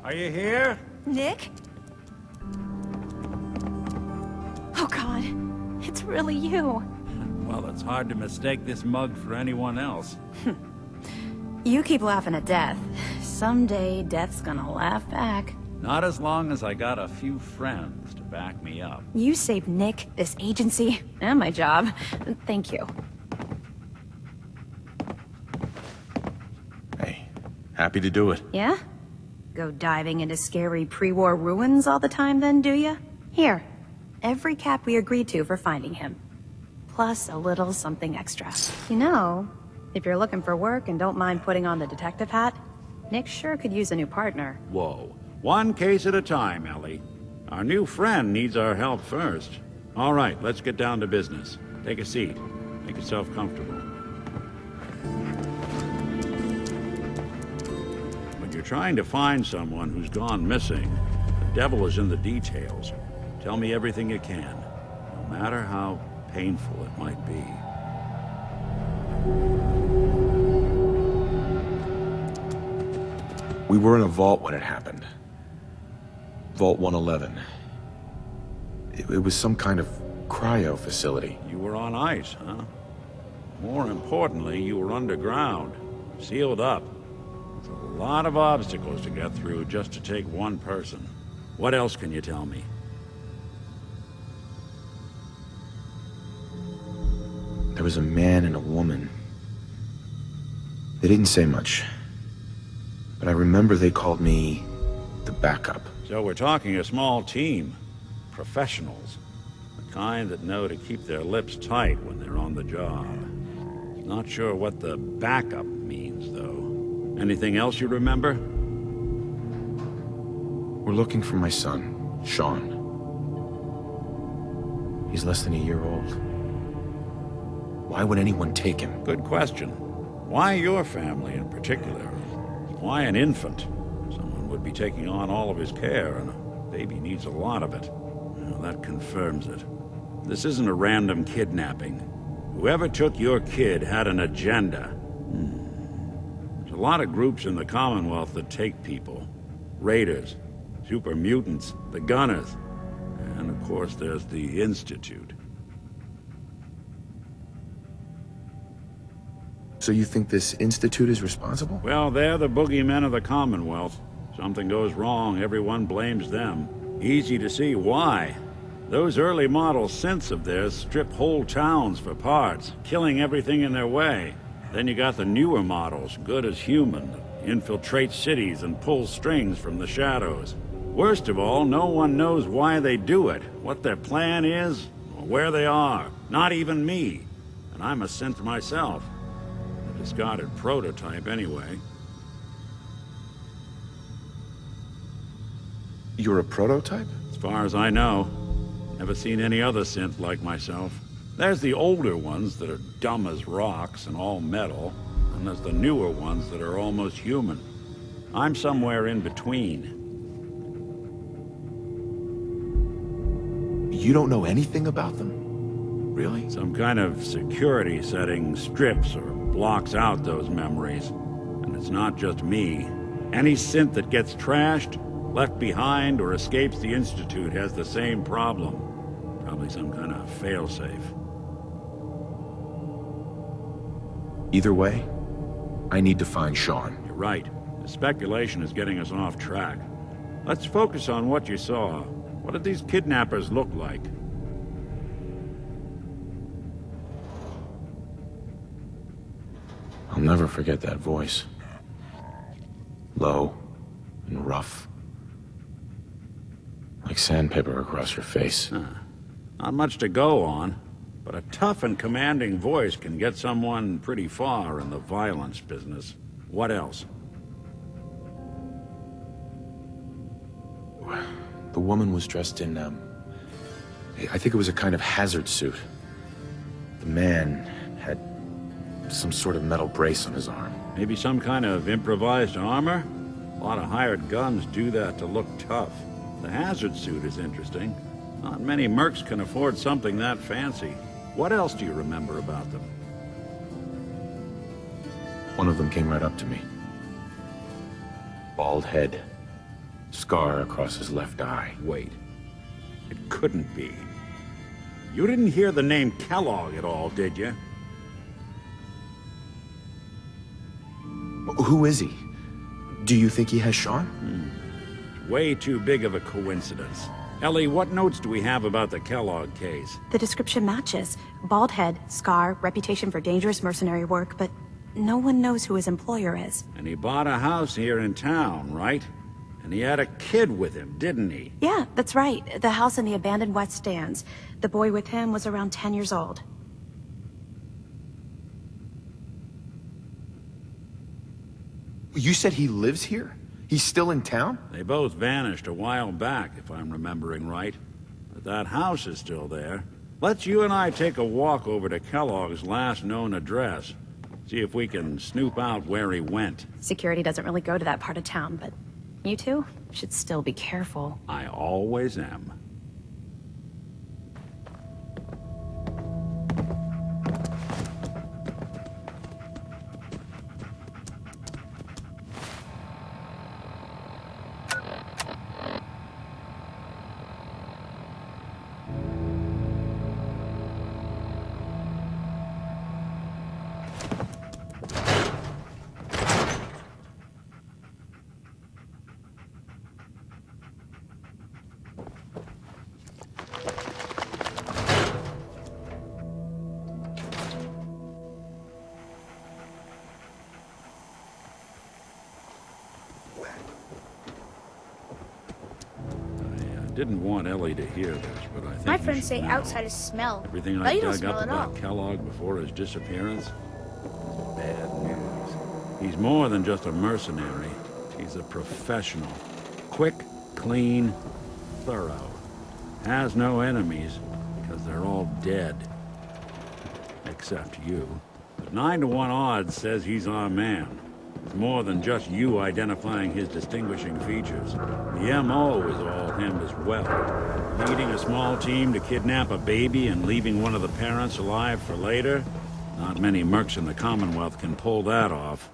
Are you here? Nick? Oh god, it's really you. Well, it's hard to mistake this mug for anyone else. You keep laughing at death. Someday, death's gonna laugh back. Not as long as I got a few friends to back me up. You saved Nick, this agency, and my job. Thank you. Hey, happy to do it. Yeah? Go diving into scary pre-war ruins all the time then, do ya? Here, every cap we agreed to for finding him. Plus a little something extra. You know, if you're looking for work and don't mind putting on the detective hat, Nick sure could use a new partner. Whoa. One case at a time, Ellie. Our new friend needs our help first. All right, let's get down to business. Take a seat. Make yourself comfortable. When you're trying to find someone who's gone missing, the devil is in the details. Tell me everything you can, no matter how painful it might be. We were in a vault when it happened. Vault 111. It was some kind of cryo facility. You were on ice, huh? More importantly, you were underground, sealed up. It's a lot of obstacles to get through just to take one person. What else can you tell me? There was a man and a woman. They didn't say much. But I remember they called me the backup. So we're talking a small team. Professionals. The kind that know to keep their lips tight when they're on the job. Not sure what the backup means, though. Anything else you remember? We're looking for my son, Sean. He's less than a year old. Why would anyone take him? Good question. Why your family in particular? Why an infant? Someone would be taking on all of his care, and a baby needs a lot of it. Well, that confirms it. This isn't a random kidnapping. Whoever took your kid had an agenda. There's a lot of groups in the Commonwealth that take people. Raiders, super mutants, the Gunners, and of course there's the Institute. So you think this institute is responsible? Well, they're the boogeymen of the Commonwealth. Something goes wrong, everyone blames them. Easy to see why. Those early model synths of theirs strip whole towns for parts, killing everything in their way. Then you got the newer models, good as human, that infiltrate cities and pull strings from the shadows. Worst of all, no one knows why they do it, what their plan is, or where they are. Not even me. And I'm a synth myself. A discarded prototype anyway. You're a prototype? As far as I know. Never seen any other synth like myself. There's the older ones that are dumb as rocks and all metal, and there's the newer ones that are almost human. I'm somewhere in between. You don't know anything about them? Really? Some kind of security setting strips or blocks out those memories. And it's not just me. Any synth that gets trashed, left behind, or escapes the Institute has the same problem. Probably some kind of failsafe. Either way, I need to find Sean. You're right. The speculation is getting us off track. Let's focus on what you saw. What did these kidnappers look like? I'll never forget that voice. Low and rough. Like sandpaper across your face. Not much to go on, but a tough and commanding voice can get someone pretty far in the violence business. What else? The woman was dressed in, I think it was a kind of hazard suit. The man had some sort of metal brace on his arm. Maybe some kind of improvised armor? A lot of hired guns do that to look tough. The hazard suit is interesting. Not many mercs can afford something that fancy. What else do you remember about them? One of them came right up to me. Bald head, Scar across his left eye. Wait. It couldn't be. You didn't hear the name Kellogg at all, did you? Who is he? Do you think he has Sean? Way too big of a coincidence. Ellie, what notes do we have about the Kellogg case? The description matches. Bald head, scar, reputation for dangerous mercenary work, but no one knows who his employer is. And he bought a house here in town, right? And he had a kid with him, didn't he? Yeah, that's right. The house in the abandoned West Stands. The boy with him was around 10 years old. You said he lives here? He's still in town? They both vanished a while back, if I'm remembering right. But that house is still there. Let's you and I take a walk over to Kellogg's last known address. See if we can snoop out where he went. Security doesn't really go to that part of town, but you two should still be careful. I always am. Didn't want Ellie to hear this, but I think My you friends should say know. outside smell. Everything But I you don't dug smell up at all. about Kellogg before his disappearance is bad news. He's more than just a mercenary. He's a professional. Quick, clean, thorough. Has no enemies, because they're all dead. Except you. But 9 to 1 odds says he's our man. It's more than just you identifying his distinguishing features. The MO is all him as well. Leading a small team to kidnap a baby and leaving one of the parents alive for later? Not many mercs in the Commonwealth can pull that off.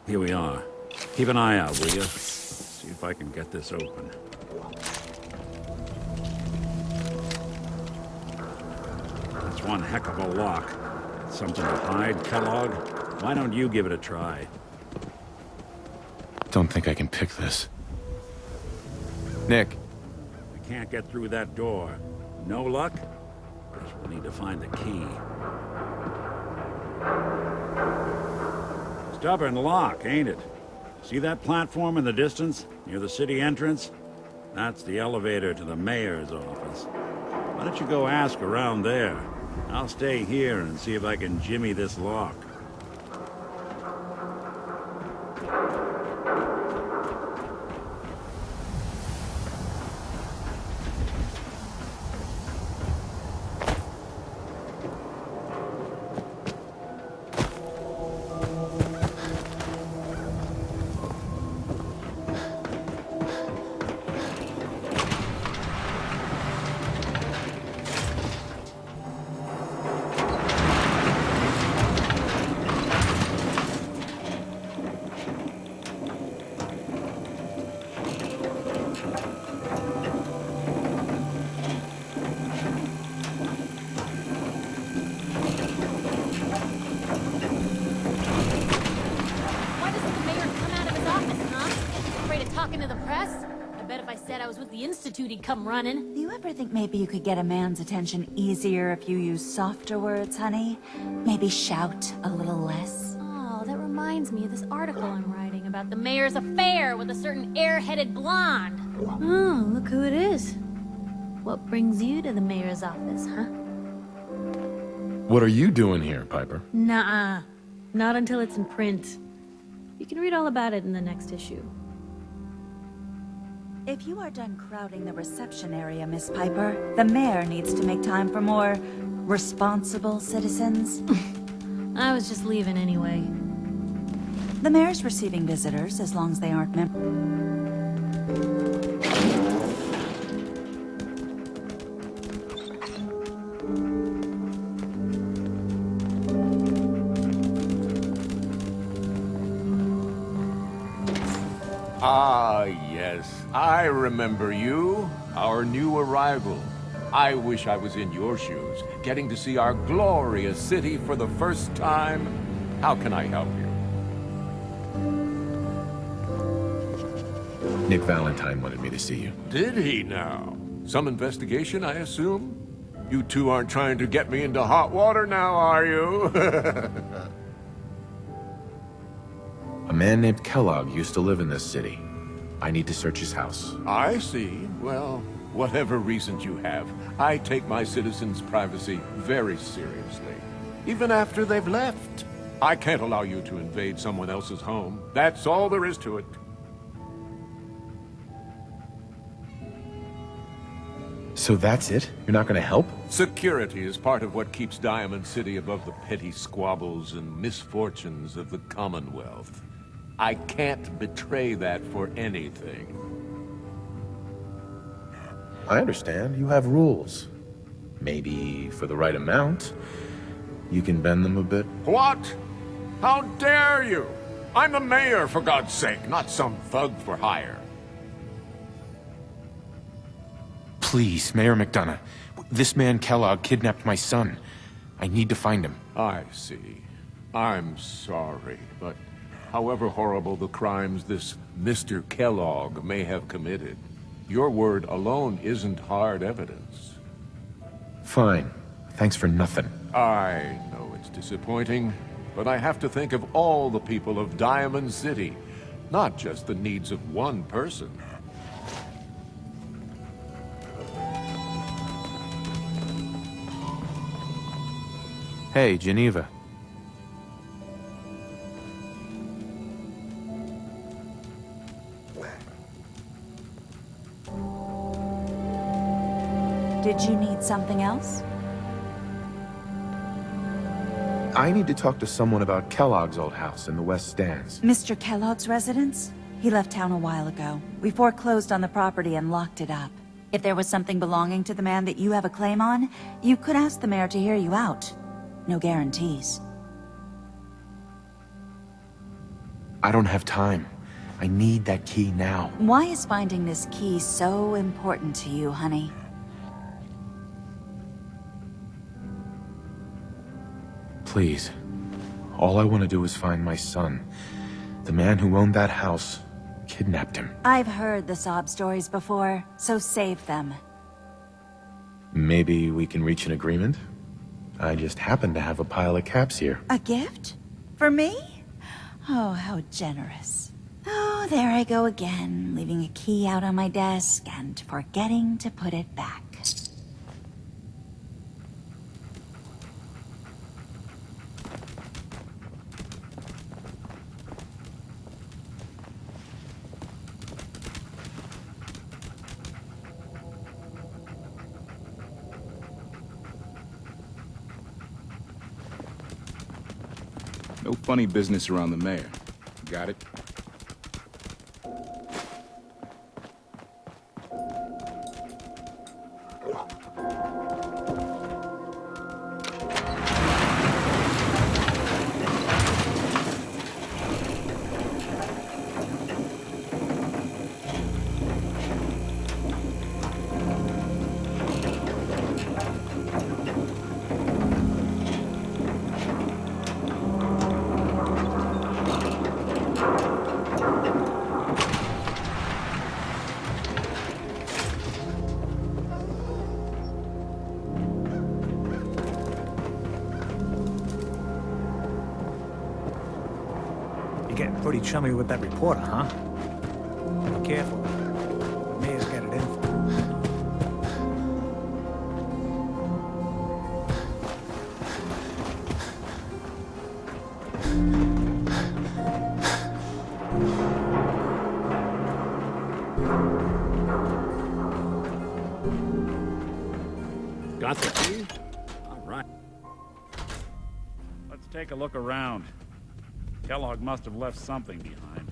Here we are. Keep an eye out, will you? See if I can get this open. That's one heck of a lock. Something to hide, Kellogg? Why don't you give it a try? Don't think I can pick this. Nick. We can't get through that door. No luck? Guess we'll need to find the key. Stubborn lock, ain't it? See that platform in the distance, near the city entrance? That's the elevator to the mayor's office. Why don't you go ask around there? I'll stay here and see if I can jimmy this lock. Why doesn't the mayor come out of his office, huh? Afraid of talking to the press? I bet if I said I was with the Institute, he'd come running. Do you ever think maybe you could get a man's attention easier if you use softer words, honey? Maybe shout a little less? Oh, that reminds me of this article I'm writing about the mayor's affair with a certain airheaded blonde. Oh, look who it is. What brings you to the mayor's office, huh? What are you doing here, Piper? Nuh-uh. Not until it's in print. You can read all about it in the next issue. If you are done crowding the reception area, Miss Piper, the mayor needs to make time for more responsible citizens. I was just leaving anyway. The mayor's receiving visitors as long as they aren't Ah, yes. I remember you. Our new arrival. I wish I was in your shoes, getting to see our glorious city for the first time. How can I help you? Nick Valentine wanted me to see you. Did he now? Some investigation, I assume? You two aren't trying to get me into hot water now, are you? A man named Kellogg used to live in this city. I need to search his house. I see. Well, whatever reasons you have, I take my citizens' privacy very seriously. Even after they've left. I can't allow you to invade someone else's home. That's all there is to it. So that's it? You're not gonna help? Security is part of what keeps Diamond City above the petty squabbles and misfortunes of the Commonwealth. I can't betray that for anything. I understand. You have rules. Maybe for the right amount, you can bend them a bit. What? How dare you? I'm the mayor, for God's sake, not some thug for hire. Please, Mayor McDonough. This man Kellogg kidnapped my son. I need to find him. I see. I'm sorry, but however horrible the crimes this Mr. Kellogg may have committed, your word alone isn't hard evidence. Fine. Thanks for nothing. I know it's disappointing, but I have to think of all the people of Diamond City, not just the needs of one person. Hey, Geneva. Did you need something else? I need to talk to someone about Kellogg's old house in the West Stands. Mr. Kellogg's residence? He left town a while ago. We foreclosed on the property and locked it up. If there was something belonging to the man that you have a claim on, you could ask the mayor to hear you out. No guarantees. I don't have time. I need that key now. Why is finding this key so important to you, honey? Please. All I want to do is find my son. The man who owned that house kidnapped him. I've heard the sob stories before, so save them. Maybe we can reach an agreement? I just happen to have a pile of caps here. A gift? For me? Oh, how generous. Oh, there I go again, leaving a key out on my desk and forgetting to put it back. No funny business around the mayor. Got it? You're getting pretty chummy with that reporter, huh? Be careful. The mayor's got it in for you. Got the key? All right. Let's take a look around. Kellogg must have left something behind.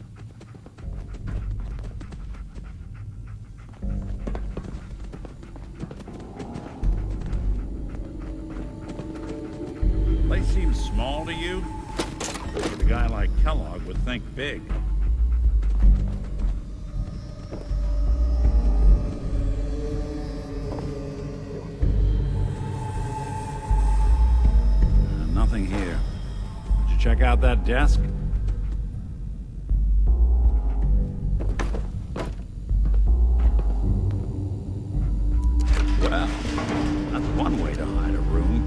Place seems small to you? A guy like Kellogg would think big. Nothing here. Did you check out that desk? Well, that's one way to hide a room.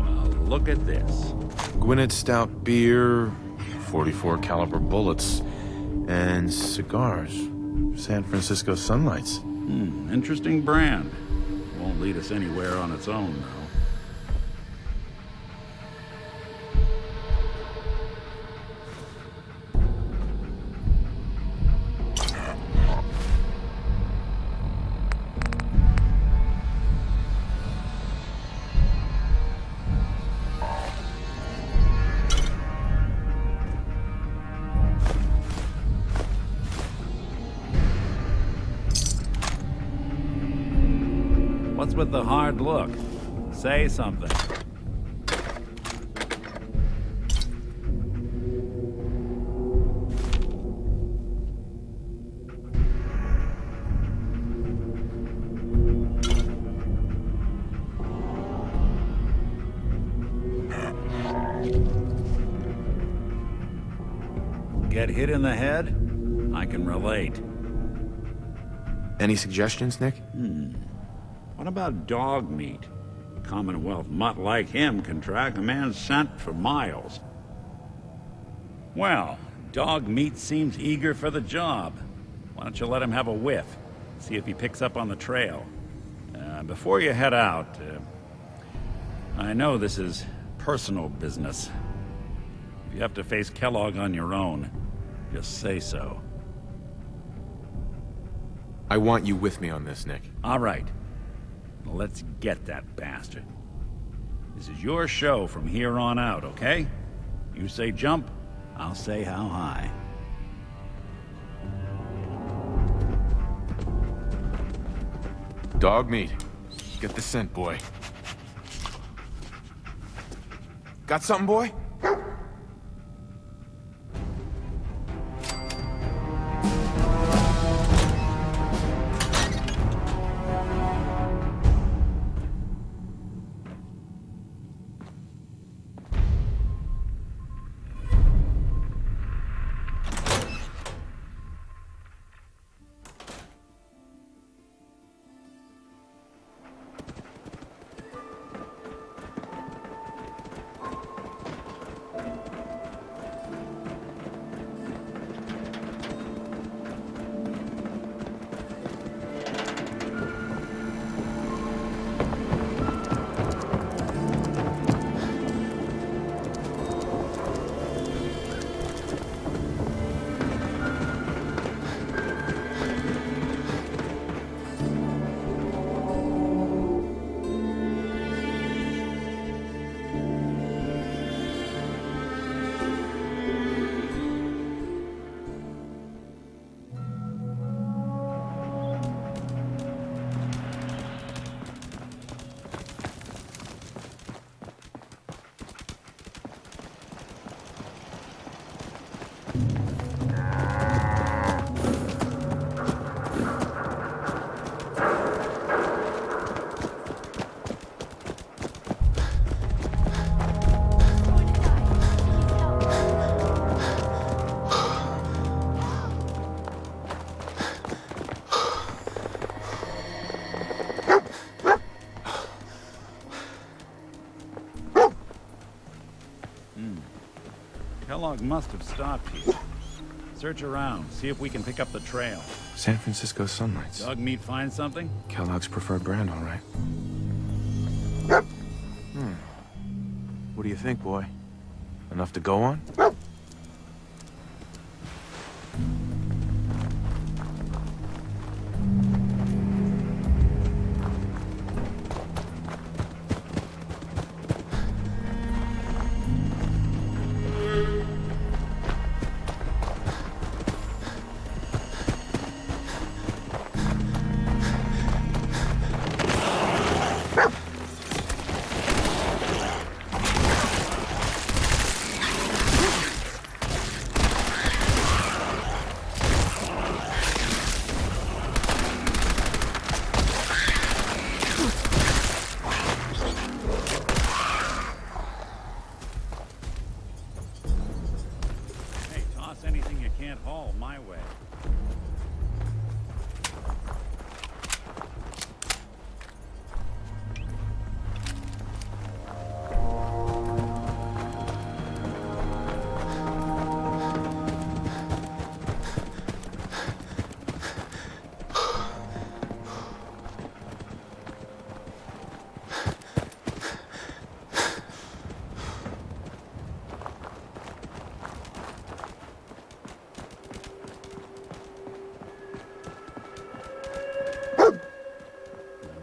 Well, look at this. Gwinnett Stout beer, 44 caliber bullets, and cigars. San Francisco Sunlights. Interesting brand. Won't lead us anywhere on its own, though. What's with the hard look? Say something. Get hit in the head? I can relate. Any suggestions, Nick? What about dog meat? A Commonwealth mutt like him can track a man's scent for miles. Well, dog meat seems eager for the job. Why don't you let him have a whiff? See if he picks up on the trail. Before you head out, I know this is personal business. If you have to face Kellogg on your own, just say so. I want you with me on this, Nick. All right. Let's get that bastard. This is your show from here on out, okay? You say jump, I'll say how high. Dog meat. Get the scent, boy. Got something, boy? Kellogg must have stopped here. Search around, see if we can pick up the trail. San Francisco Sunlights. Dog meat find something? Kellogg's preferred brand, all right. What do you think, boy? Enough to go on? anything you can't haul my way.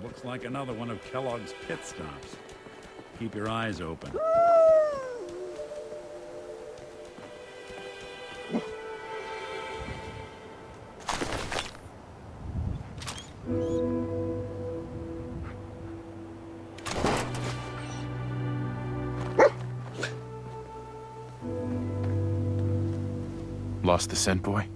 Looks like another one of Kellogg's pit stops. Keep your eyes open. Lost the scent, boy?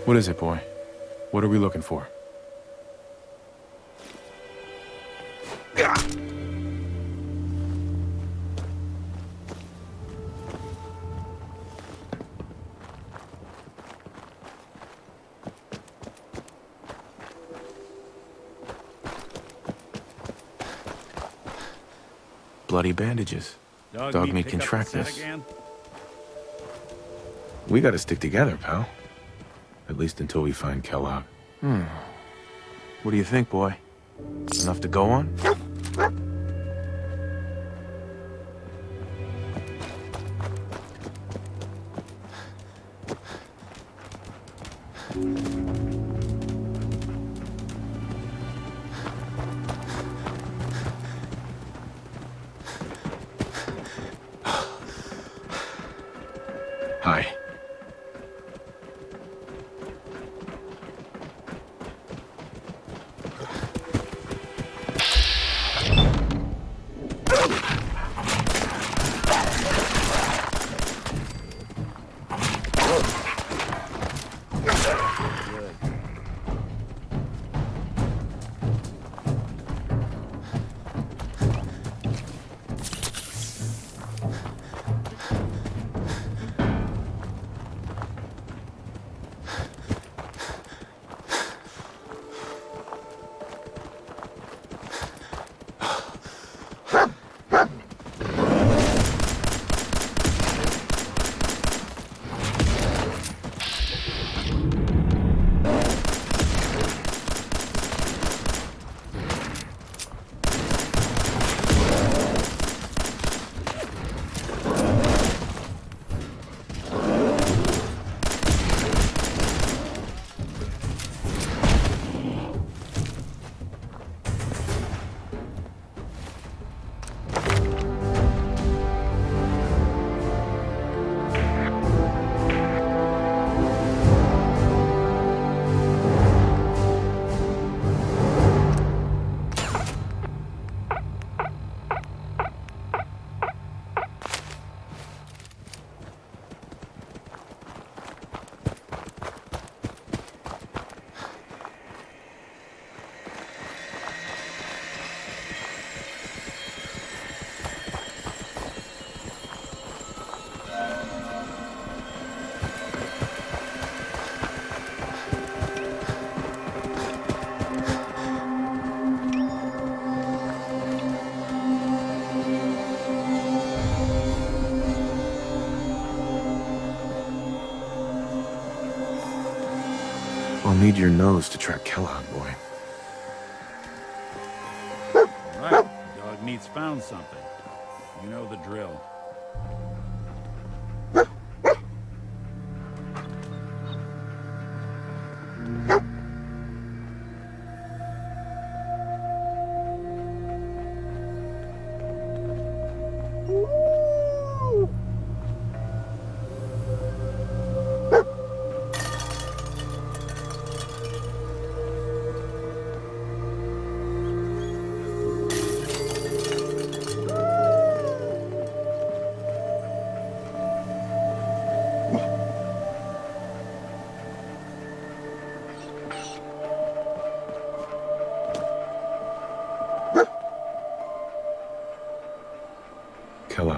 What is it, boy? What are we looking for? Bloody bandages. Dog meat can pick up track the scent this. again? We gotta stick together, pal. At least until we find Kellogg. What do you think, boy? Enough to go on? Hi. I'll need your nose to track Kellogg, boy. All right, dog meat's found something. You know the drill.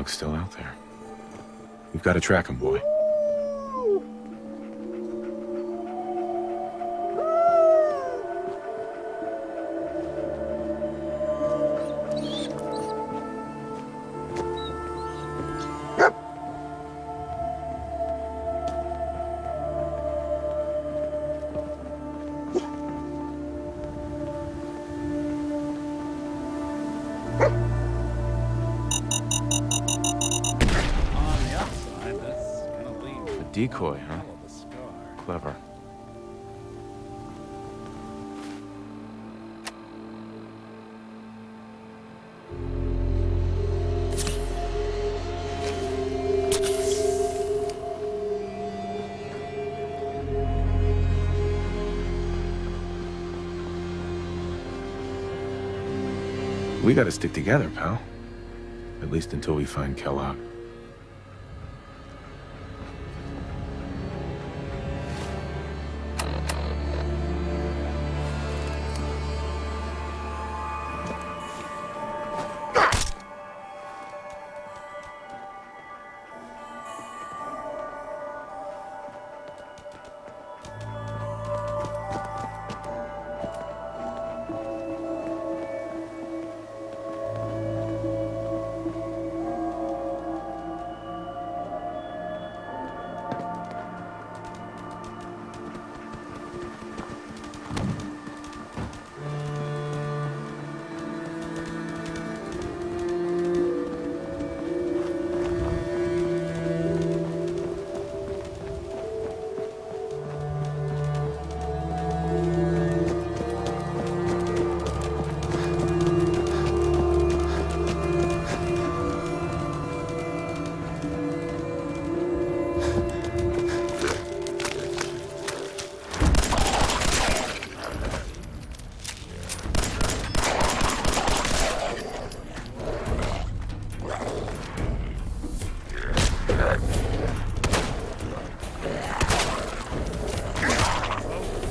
Kellogg's still out there. We've got to track him, boy. On the outside, that's gonna leave A decoy, huh? hell of a scar. Clever. We gotta stick together, pal. At least until we find Kellogg.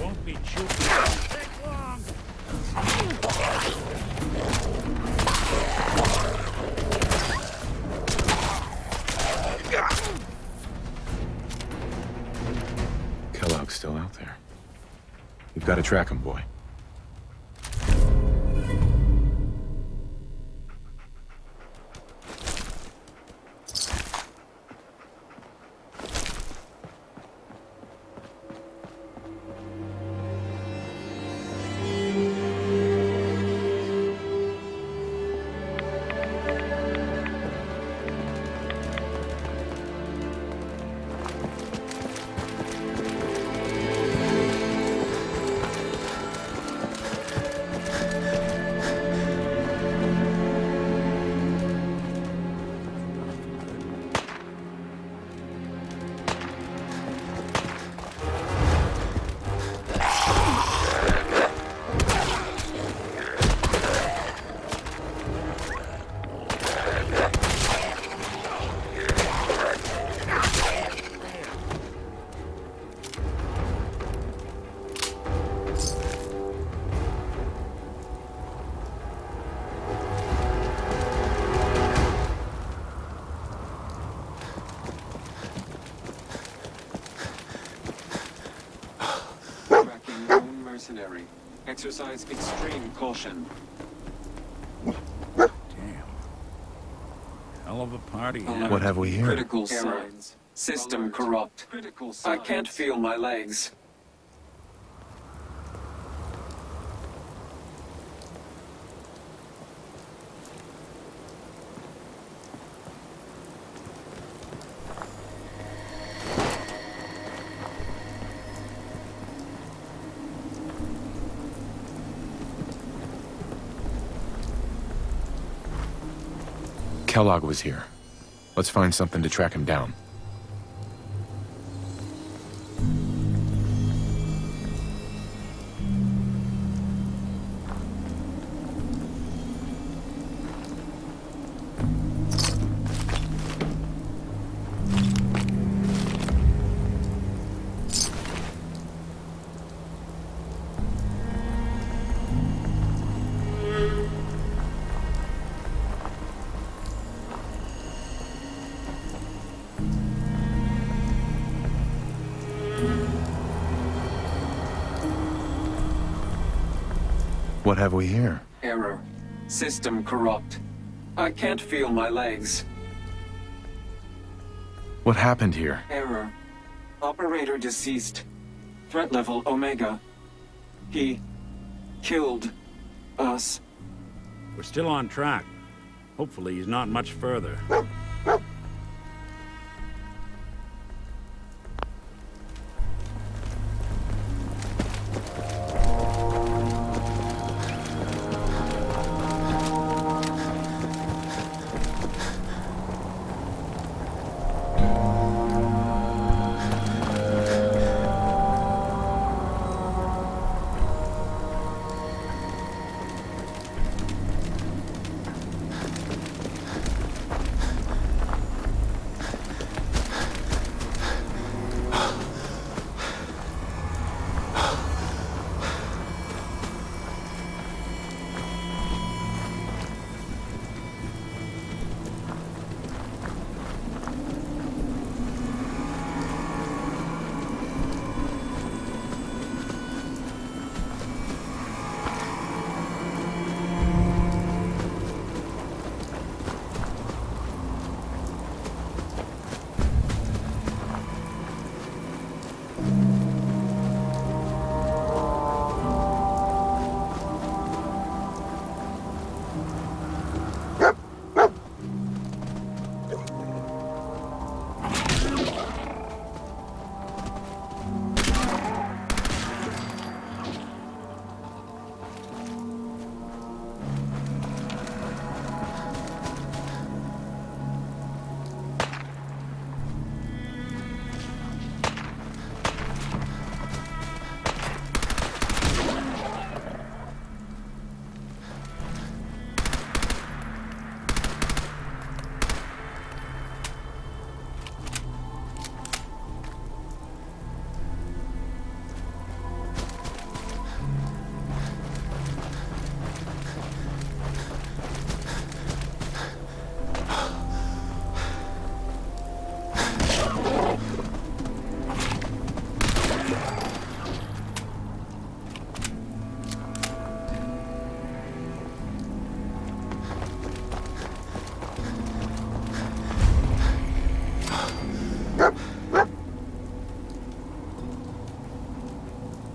Won't be chewed. Take long. Kellogg's still out there. We've got to track him, boy. Tracking known mercenary. Exercise extreme caution. Damn. Hell of a party. What have we here? Critical signs. System corrupt. I can't feel my legs. Kellogg was here. Let's find something to track him down. What have we here? Error. System corrupt. I can't feel my legs. What happened here? Error. Operator deceased. Threat level Omega. He killed us. We're still on track. Hopefully he's not much further.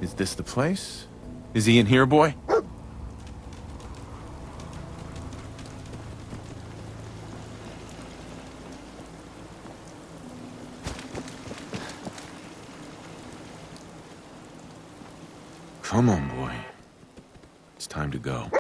Is this the place? Is he in here, boy? Come on, boy. It's time to go.